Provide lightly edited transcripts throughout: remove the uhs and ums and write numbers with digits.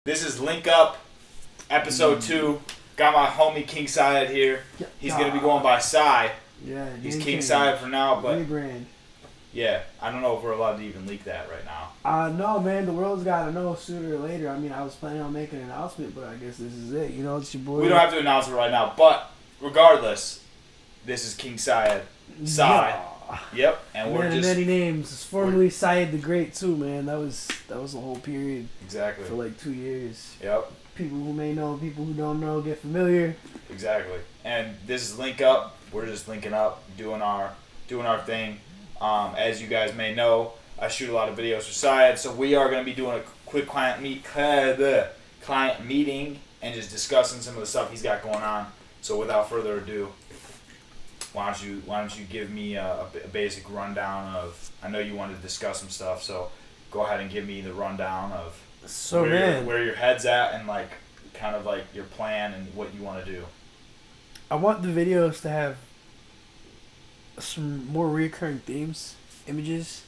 This is Link Up, episode 2. Got my homie King Syed here. He's going to be going by Sy. Yeah, he's King Syed for now, but Rebrand. Yeah, I don't know if we're allowed to even leak that right now. No, man, the world's got to know sooner or later. I mean, I was planning on making an announcement, but I guess this is it. You know, it's your boy. We don't have to announce it right now, but regardless, this is King Syed. Sy. Yep, and we're just many names. It's formerly Syed the Great too, man. That was the whole period. Exactly. For like 2 years. Yep. People who may know, people who don't know, get familiar. Exactly. And this is Link Up. We're just linking up, doing our thing. As you guys may know, I shoot a lot of videos for Syed, so we are going to be doing a quick client meeting and just discussing some of the stuff he's got going on. So without further ado, why don't you give me a basic rundown of? I know you wanted to discuss some stuff, so go ahead and give me the rundown of where your head's at and like kind of like your plan and what you want to do. I want the videos to have some more recurring themes, images,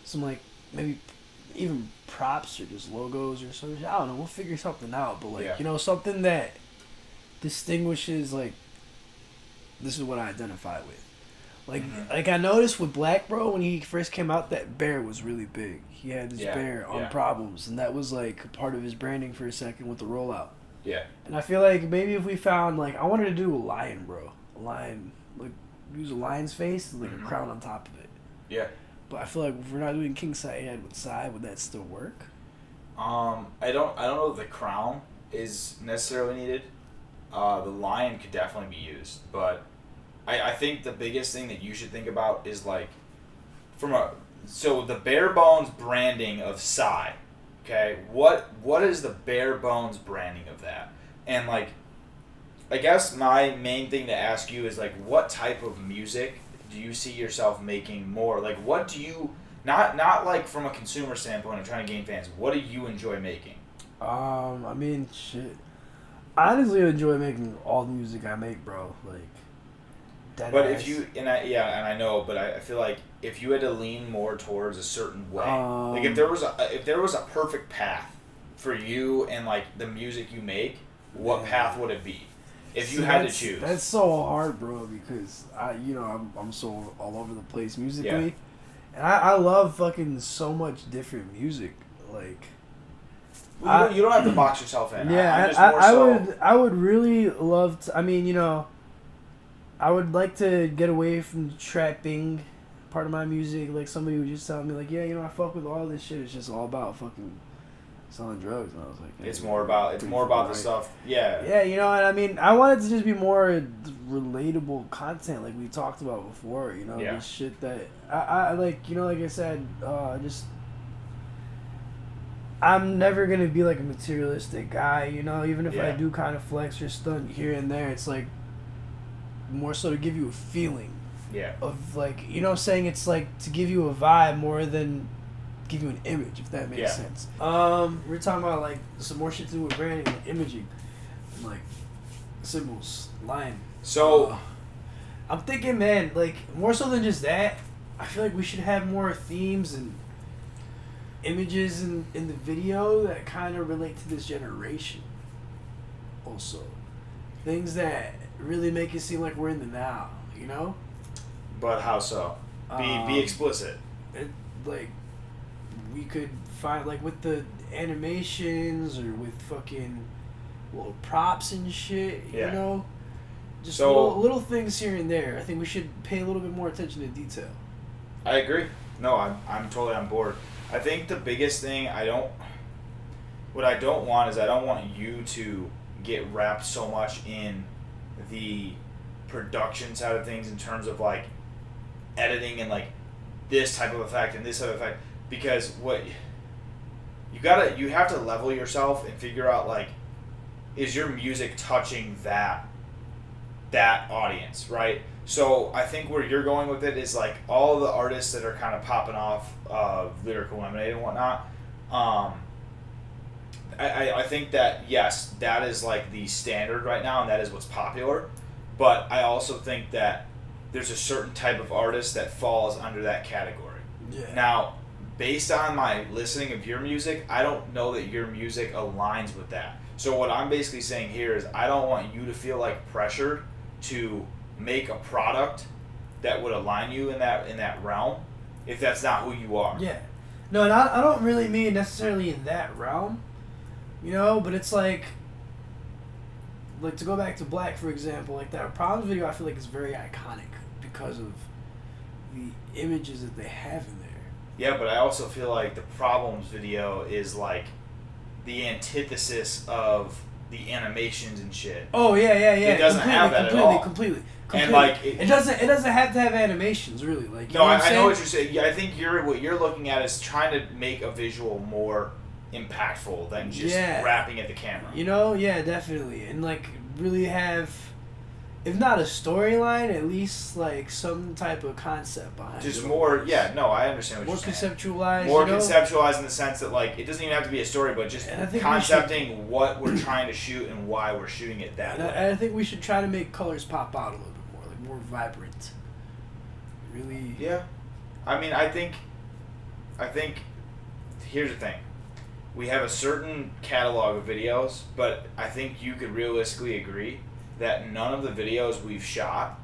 some like maybe even props or just logos or something. I don't know. We'll figure something out, but like you know, something that distinguishes like this is what I identify with. Like I noticed with Black Bro when he first came out, that bear was really big. He had this bear on Problems, and that was like part of his branding for a second with the rollout. Yeah. And I feel like maybe if we found like I wanted to do a lion, bro, a lion, like use a lion's face and like a crown on top of it. Yeah. But I feel like if we're not doing King Syed with Sy, would that still work? I don't know if the crown is necessarily needed. The lion could definitely be used, but I think the biggest thing that you should think about is like so the bare bones branding of Sy. Okay, what is the bare bones branding of that? And like, I guess my main thing to ask you is like, what type of music do you see yourself making more? Like, what do you not like from a consumer standpoint of trying to gain fans? What do you enjoy making? I mean, shit. I honestly enjoy making all the music I make, bro. Like, but if you and I know, but I feel like if you had to lean more towards a certain way, like if there was a perfect path for you and like the music you make, what path would it be? If you had to choose. That's so hard, bro, because I'm so all over the place musically, and I love fucking so much different music, like. Well, you don't have to box yourself in. Yeah, I would really love to. I mean, I would like to get away from the trapping part of my music. Like somebody would just tell me, like, I fuck with all this shit. It's just all about fucking selling drugs. And I was like, it's more about the stuff. Yeah. Yeah, you know what I mean. I want it to just be more relatable content, like we talked about before. The shit that I like. Like I said, I'm never gonna be like a materialistic guy, even if I do kind of flex or stunt here and there, it's like more so to give you a feeling of like, saying it's like to give you a vibe more than give you an image, if that makes sense. We're talking about like some more shit to do with branding, like imaging, and like symbols, line. So I'm thinking, man, like more so than just that, I feel like we should have more themes and images in the video that kind of relate to this generation. Also, things that really make it seem like we're in the now, But how so? Be explicit. Like we could find like with the animations or with fucking little props and shit, just little things here and there. I think we should pay a little bit more attention to detail. I agree. No, I'm totally on board. I think the biggest thing I don't want you to get wrapped so much in the production side of things in terms of like editing and like this type of effect and this type of effect, because what you have to level yourself and figure out like, is your music touching that audience, right? So I think where you're going with it is like all the artists that are kind of popping off Lyrical Lemonade and whatnot. I think that yes, that is like the standard right now, and that is what's popular. But I also think that there's a certain type of artist that falls under that category. Yeah. Now, based on my listening of your music, I don't know that your music aligns with that. So what I'm basically saying here is I don't want you to feel like pressured to make a product that would align you in that realm if that's not who you are. Yeah. No, and I don't really mean necessarily in that realm, you know, but it's like to go back to Black, for example, like that Problems video I feel like is very iconic because of the images that they have in there. Yeah, but I also feel like the Problems video is like the antithesis of the animations and shit. Oh yeah. It doesn't have that at all. Completely. And like it doesn't have to have animations really. Like no, I know what you're saying. Yeah, I think what you're looking at is trying to make a visual more impactful than just rapping at the camera. You know, yeah, definitely, and like really have, if not a storyline, at least like some type of concept behind it. Just more, yeah. No, I understand what you're saying. Conceptualized. More conceptualized in the sense that like it doesn't even have to be a story, but just concepting what we're trying to shoot and why we're shooting it that way. I think we should try to make colors pop out a little bit more, like more vibrant. Really. Yeah, I mean, I think. Here's the thing. We have a certain catalog of videos, but I think you could realistically agree that none of the videos we've shot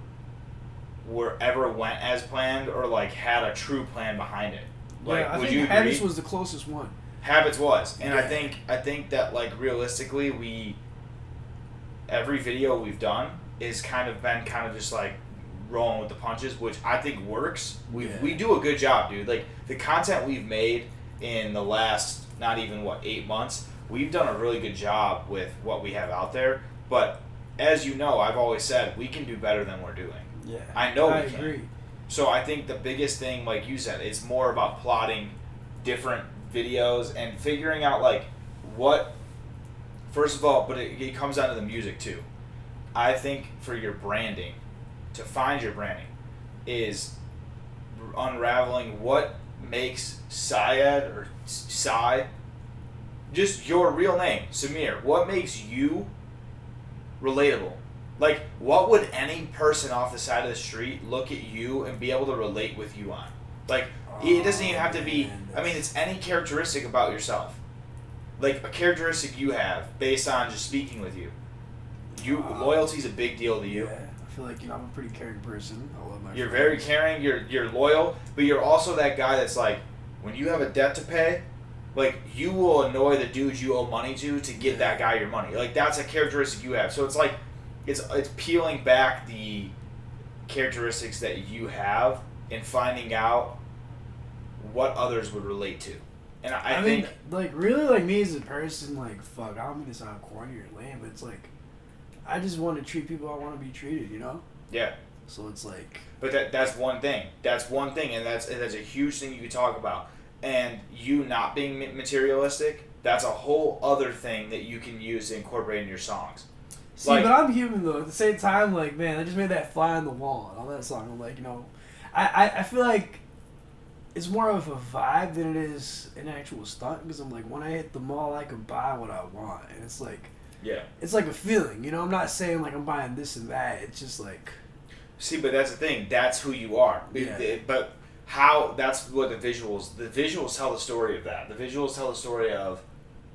ever went as planned or like had a true plan behind it. Like, I would think you Habits agree? was the closest one. Habits was, and I think that like realistically, every video we've done is kind of just like rolling with the punches, which I think works. We do a good job, dude. Like the content we've made in the last not even 8 months, we've done a really good job with what we have out there. But as you know, I've always said we can do better than we're doing. Yeah, I know I we can. agree. So I think the biggest thing, like you said, is more about plotting different videos and figuring out like what. First of all, but it comes down to the music too. I think for your branding, to find your branding, is unraveling what makes Syed or Sai, just your real name, Samir. What makes you relatable? Like, what would any person off the side of the street look at you and be able to relate with you on? Like, it doesn't even have to be. I mean, it's any characteristic about yourself. Like a characteristic you have based on just speaking with you. Loyalty is a big deal to you. Yeah, I feel like I'm a pretty caring person. I love my. You're friends. very caring. You're loyal, but you're also that guy that's like, when you have a debt to pay, like you will annoy the dudes you owe money to get that guy your money. Like that's a characteristic you have. So it's like, it's peeling back the characteristics that you have and finding out what others would relate to. And I think, mean, like really, like me as a person, like fuck, I don't mean to sound corny or lame, but it's like, I just want to treat people I want to be treated, you know? Yeah. So it's like. But that's one thing. That's one thing, and that's a huge thing you could talk about. And you not being materialistic, that's a whole other thing that you can use to incorporate in your songs. See, but I'm human though. At the same time, like man, I just made that fly on the wall on that song. I'm like, you know, I feel like it's more of a vibe than it is an actual stunt because I'm like, when I hit the mall, I can buy what I want, and it's like, yeah, it's like a feeling, you know. I'm not saying like I'm buying this and that. It's just like, see, but that's the thing. That's who you are. Yeah. But how? That's what the visuals tell the story of that. The visuals tell the story of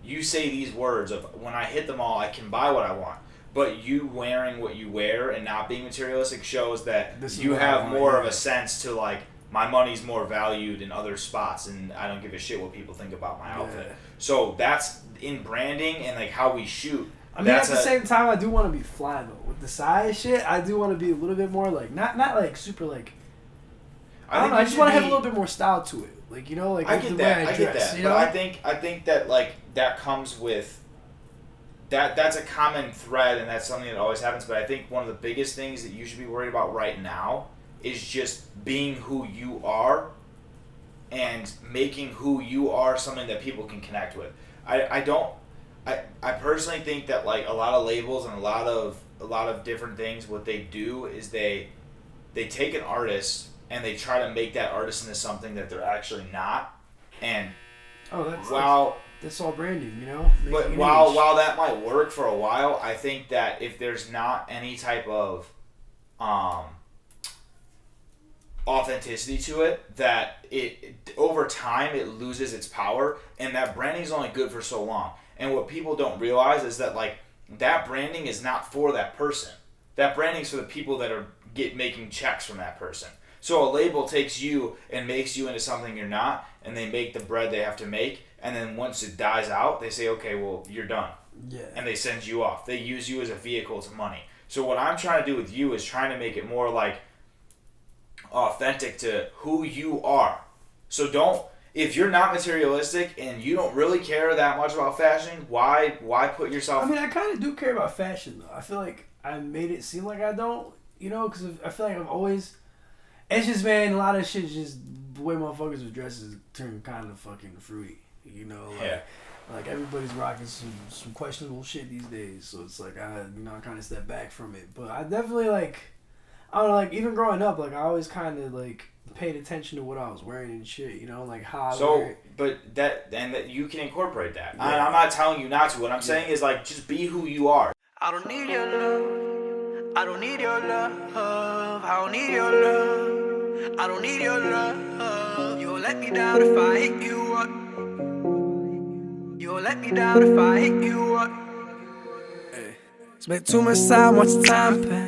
you say these words of when I hit the mall, I can buy what I want. But you wearing what you wear and not being materialistic shows that you have more of a sense to like, my money's more valued in other spots and I don't give a shit what people think about my outfit. So that's in branding and like how we shoot. I mean, at the same time, I do want to be fly though. With the size shit, I do want to be a little bit more like, not like super like, I don't know, I just want to have a little bit more style to it. Like, you know, like I get the that. way I dress, you know? But I think that like that comes with that's a common thread and that's something that always happens. But I think one of the biggest things that you should be worried about right now is just being who you are and making who you are something that people can connect with. I personally think that like a lot of labels and a lot of different things, what they do is they take an artist and they try to make that artist into something that they're actually not. And that's all branding, you know? But while that might work for a while, I think that if there's not any type of authenticity to it that it over time it loses its power, and that branding is only good for so long. And what people don't realize is that like that branding is not for that person. That branding is for the people that are making checks from that person. So a label takes you and makes you into something you're not, and they make the bread they have to make, and then once it dies out, they say, okay, well, you're done. Yeah. And they send you off. They use you as a vehicle to money. So what I'm trying to do with you is trying to make it more like authentic to who you are. So don't, if you're not materialistic and you don't really care that much about fashion, why put yourself... I mean, I kind of do care about fashion, though. I feel like I made it seem like I don't, you know, because I feel like I've always... It's just, man, a lot of shit just... The way motherfuckers with dresses turn kind of fucking fruity, you know? Like, yeah. Like, everybody's rocking some questionable shit these days, so it's like, I kind of step back from it. But I definitely, like... I don't know, like, even growing up, like, I always kind of, like, paid attention to what I was wearing and shit, you know, like, how I wear it. But that you can incorporate that. Yeah. I'm not telling you not to. What I'm saying is, like, just be who you are. I don't need your love. I don't need your love. I don't need your love. I don't need your love. You'll let me down if I hit you up. You'll let me down if I hit you up. Hey. Spent too much time, watch the time pass.